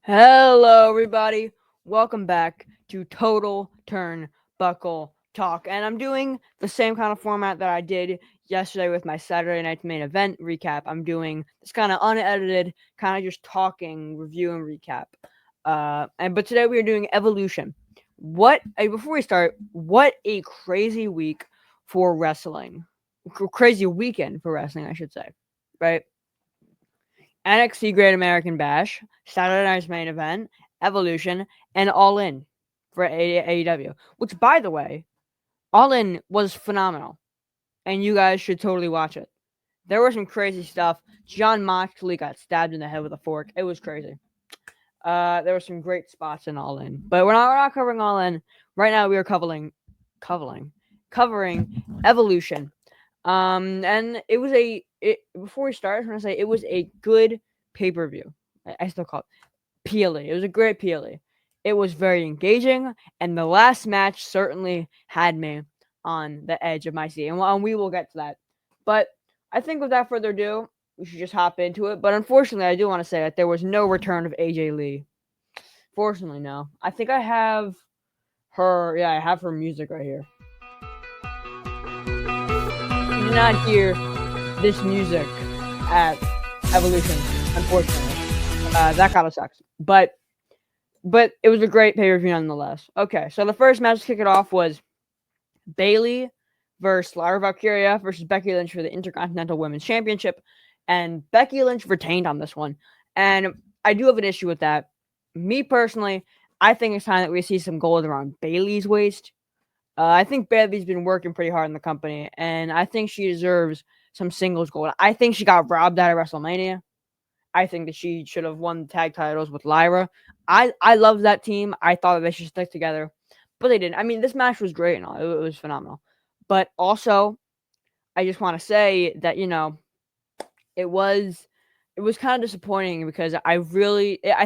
Hello, everybody. Welcome back to Total Turnbuckle Talk. And I'm doing the same kind of format that I did yesterday with my Saturday night's main event recap. I'm doing this kind of unedited, kind of just talking, review, and recap. But today we are doing Evolution. Before we start, what a crazy week for wrestling. Crazy weekend for wrestling, I should say. Right? NXT Great American Bash, Saturday Night's Main Event, Evolution, and All In for AEW. Which, by the way, All In was phenomenal, and you guys should totally watch it. There was some crazy stuff. John Moxley got stabbed in the head with a fork. It was crazy. There were some great spots in All In, but we're not covering All In right now. We are covering Evolution. And it was before we start, I was gonna say it was a good pay-per-view. I still call it PLE. It was a great PLE. It was very engaging, and the last match certainly had me on the edge of my seat. And we will get to that. But I think without further ado, we should just hop into it. But unfortunately, I do want to say that there was no return of AJ Lee. Fortunately, no. I think I have her. Yeah, I have her music right here. You did not hear this music at Evolution, unfortunately. That kind of sucks. But it was a great pay-per-view nonetheless. Okay, so the first match to kick it off was Bayley versus Lyra Valkyria versus Becky Lynch for the Intercontinental Women's Championship. And Becky Lynch retained on this one. And I do have an issue with that. Me personally, I think it's time that we see some gold around Bayley's waist. I think Bayley's been working pretty hard in the company, and I think she deserves some singles gold. I think she got robbed out of WrestleMania. I think that she should have won the tag titles with Lyra. I love that team. I thought that they should stick together, but they didn't. I mean, this match was great and all. It was phenomenal. But also, I just want to say that it was kind of disappointing because I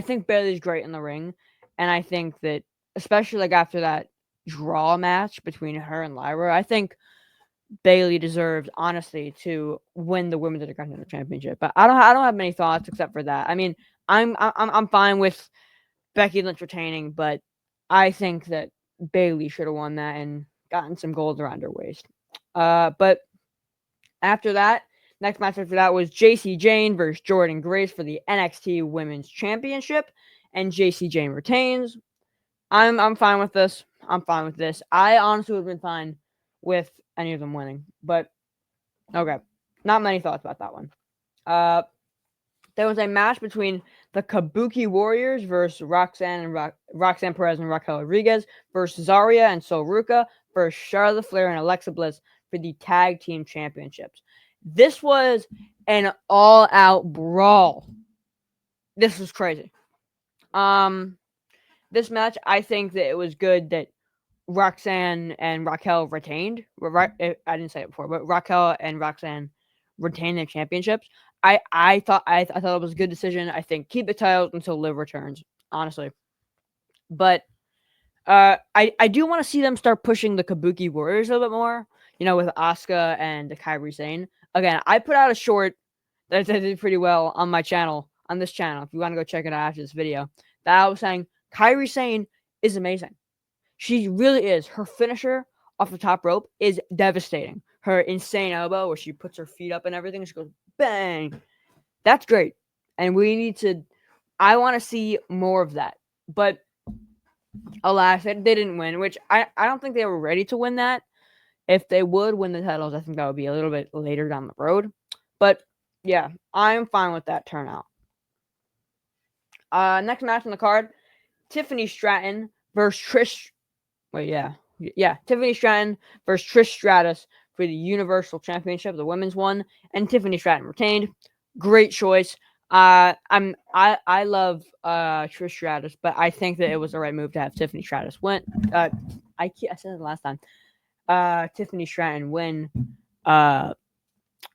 think Bayley's great in the ring, and I think that especially like after that draw match between her and Lyra, I think Bayley deserves, honestly, to win the Women's Intercontinental Championship. But I don't have many thoughts except for that. I mean, I'm fine with Becky Lynch retaining, but I think that Bayley should have won that and gotten some gold around her waist. But after that, next match after that was JC Jane versus Jordan Grace for the NXT Women's Championship, and JC Jane retains. I'm fine with this. I'm fine with this. I honestly would have been fine with any of them winning, but okay. Not many thoughts about that one. There was a match between the Kabuki Warriors versus Roxanne Perez and Raquel Rodriguez versus Zarya and Sol Ruka versus Charlotte Flair and Alexa Bliss for the tag team championships. This was an all-out brawl. This was crazy. This match, I think that it was good that Roxanne and Raquel retained. I didn't say it before, but Raquel and Roxanne retained their championships. I thought it was a good decision. I think keep the titles until Liv returns, honestly. But I do want to see them start pushing the Kabuki Warriors a little bit more. With Asuka and Kairi Sane. Again, I put out a short that did pretty well on my channel, on this channel. If you want to go check it out after this video, that I was saying Kairi Sane is amazing. She really is. Her finisher off the top rope is devastating. Her insane elbow where she puts her feet up and everything, she goes bang. That's great. And I want to see more of that. But alas, they didn't win, which I don't think they were ready to win that. If they would win the titles, I think that would be a little bit later down the road. But yeah, I'm fine with that turnout. Next match on the card, Tiffany Stratton versus Trish. Tiffany Stratton versus Trish Stratus for the Universal Championship, the women's one, and Tiffany Stratton retained. Great choice. I love Trish Stratus, but I think that it was the right move to have Tiffany Stratus win. I said it last time. Tiffany Stratton win.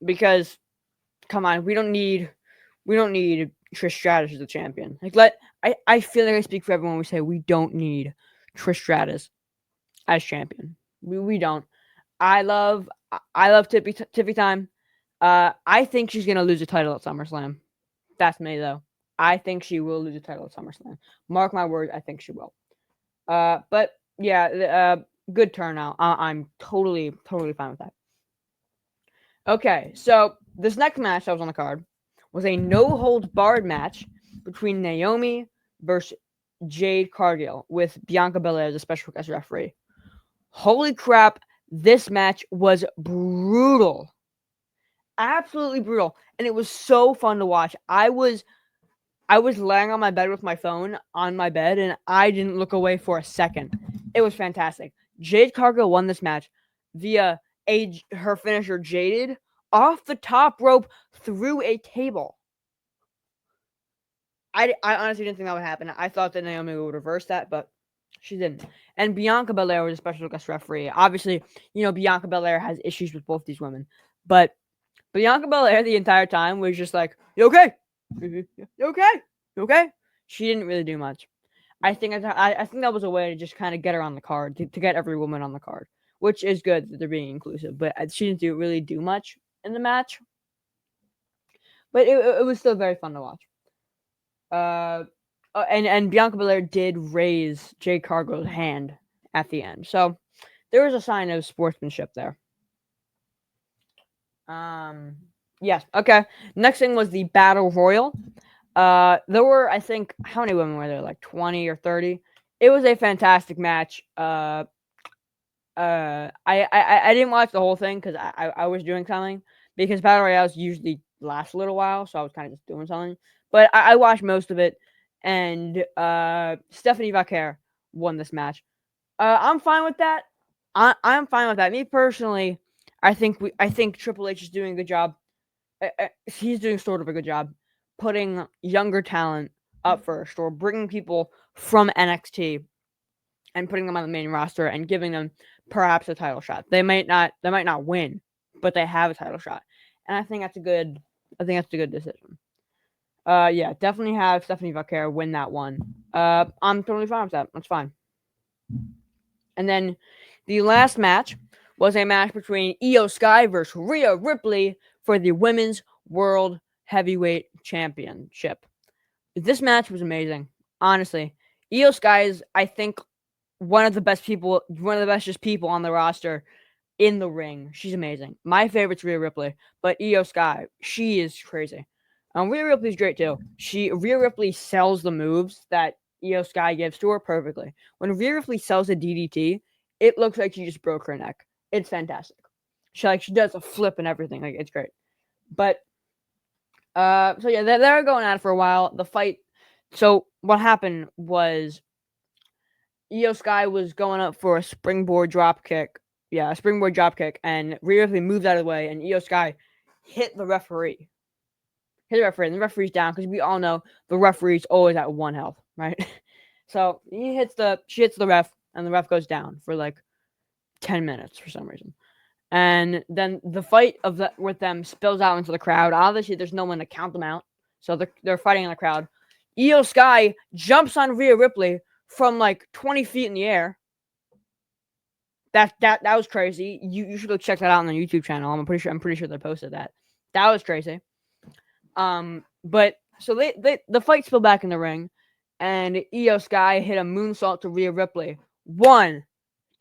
Because come on, we don't need Trish Stratus as the champion. I feel like I speak for everyone when we say we don't need Trish Stratus as champion. We don't. I love Tiffy time. I think she's gonna lose the title at SummerSlam. That's me though. I think she will lose the title at SummerSlam. Mark my words, I think she will. But yeah, good turnout. I'm totally fine with that. Okay, so this next match that was on the card was a no-holds-barred match between Naomi versus Jade Cargill with Bianca Belair as a special guest referee. Holy crap, this match was brutal. Absolutely brutal. And it was so fun to watch. I was laying on my bed with my phone on my bed, and I didn't look away for a second. It was fantastic. Jade Cargill won this match via her finisher, Jaded, off the top rope through a table. I honestly didn't think that would happen. I thought that Naomi would reverse that, but she didn't. And Bianca Belair was a special guest referee. Obviously, Bianca Belair has issues with both these women, but Bianca Belair the entire time was just like, "You okay? You okay? You okay?" She didn't really do much. I think that was a way to just kind of get her on the card, to get every woman on the card, which is good that they're being inclusive. But she didn't really do much in the match. But it was still very fun to watch. And Bianca Belair did raise Jade Cargill's hand at the end, so there was a sign of sportsmanship there. Yes. Okay. Next thing was the Battle Royal. There were, I think, how many women were there? Like 20 or 30. It was a fantastic match. I didn't watch the whole thing because I was doing something, because Battle Royales usually last a little while, so I was kind of just doing something. But I watched most of it, and Stephanie Vaquer won this match. I'm fine with that. I'm fine with that. Me personally, I think Triple H is doing a good job. He's doing sort of a good job putting younger talent up first, or bringing people from NXT and putting them on the main roster and giving them perhaps a title shot. They might not win, but they have a title shot, and I think that's a good decision. Yeah, definitely have Stephanie Vaquer win that one. I'm totally fine with that. That's fine. And then the last match was a match between Io Sky versus Rhea Ripley for the Women's World Heavyweight Championship. This match was amazing. Honestly, Io Sky is, I think, one of the best people on the roster in the ring. She's amazing. My favorite's Rhea Ripley, but Io Sky, she is crazy. Rhea Ripley's great too. Rhea Ripley sells the moves that Io Sky gives to her perfectly. When Rhea Ripley sells a DDT, it looks like she just broke her neck. It's fantastic. She does a flip and everything. Like, it's great. But so yeah, they were going at it for a while. The fight. So what happened was Io Sky was going up for a springboard drop kick. Yeah, a springboard drop kick, and Rhea Ripley moved out of the way, and Io Sky hit the referee. And the referee's down, because we all know the referee's always at 1 health, right? So she hits the ref, and the ref goes down for like 10 minutes for some reason. And then the fight with them spills out into the crowd. Obviously, there's no one to count them out, so they're fighting in the crowd. Io Sky jumps on Rhea Ripley from like 20 feet in the air. That was crazy. You should go check that out on the YouTube channel. I'm pretty sure they posted that. That was crazy. But so the fight spilled back in the ring, and Io Sky hit a moonsault to Rhea Ripley. 1,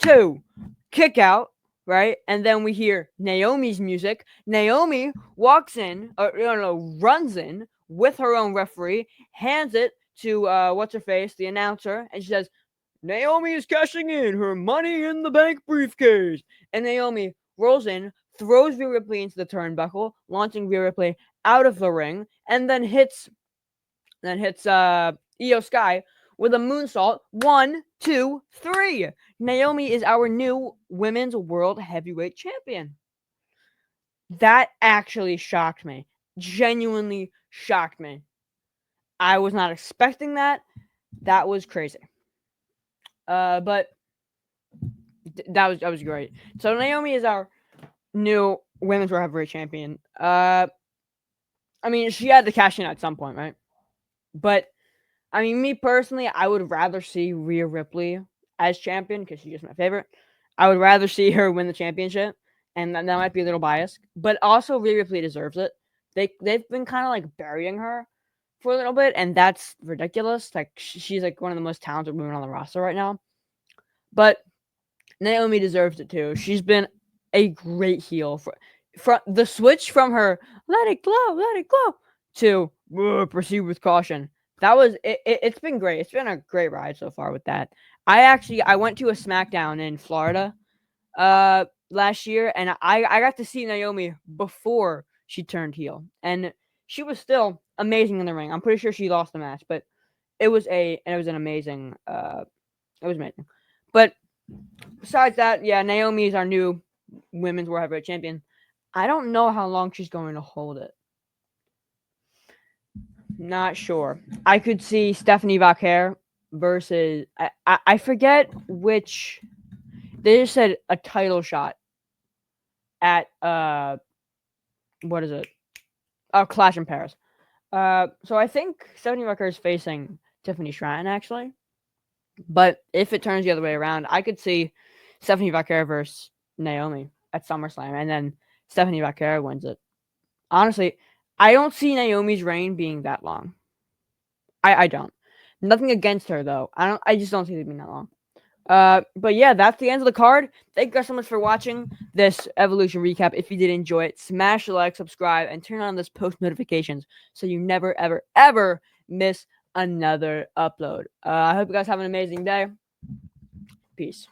2, kick out, right? And then we hear Naomi's music. Naomi walks in, runs in with her own referee, hands it to what's her face, the announcer, and she says, "Naomi is cashing in her Money in the Bank briefcase." And Naomi rolls in, throws Rhea Ripley into the turnbuckle, launching Rhea Ripley out of the ring, and then hits Io Sky with a moonsault. 1, 2, 3. Naomi is our new Women's World Heavyweight Champion. That actually shocked me. Genuinely shocked me. I was not expecting that. That was crazy. But that was great. So Naomi is our new Women's World Heavyweight Champion. I mean, she had to cash in at some point, right? But I mean, me personally, I would rather see Rhea Ripley as champion, because she's just my favorite. I would rather see her win the championship, and that might be a little biased, but also Rhea Ripley deserves it. They've been kind of like burying her for a little bit, and that's ridiculous. Like she's like one of the most talented women on the roster right now. But Naomi deserves it too. She's been a great heel from the switch from her let it glow to proceed with caution. That was it's been great. It's been a great ride so far with that. I went to a SmackDown in Florida last year, and I got to see Naomi before she turned heel, and she was still amazing in the ring. I'm pretty sure she lost the match, but it was an amazing it was amazing. But besides that, yeah, Naomi is our new women's world heavyweight champion. I don't know how long she's going to hold it. Not sure. I could see Stephanie Vaquer versus I forget which. They just said a title shot at what is it? Clash in Paris. So I think Stephanie Vaquer is facing Tiffany Stratton actually. But if it turns the other way around, I could see Stephanie Vaquer versus Naomi at SummerSlam, and then Stephanie Vaquer wins it. Honestly, I don't see Naomi's reign being that long. I don't. Nothing against her though. I just don't see it being that long. But yeah, that's the end of the card. Thank you guys so much for watching this Evolution recap. If you did enjoy it, smash the like, subscribe, and turn on those post notifications so you never, ever, ever miss another upload. I hope you guys have an amazing day. Peace.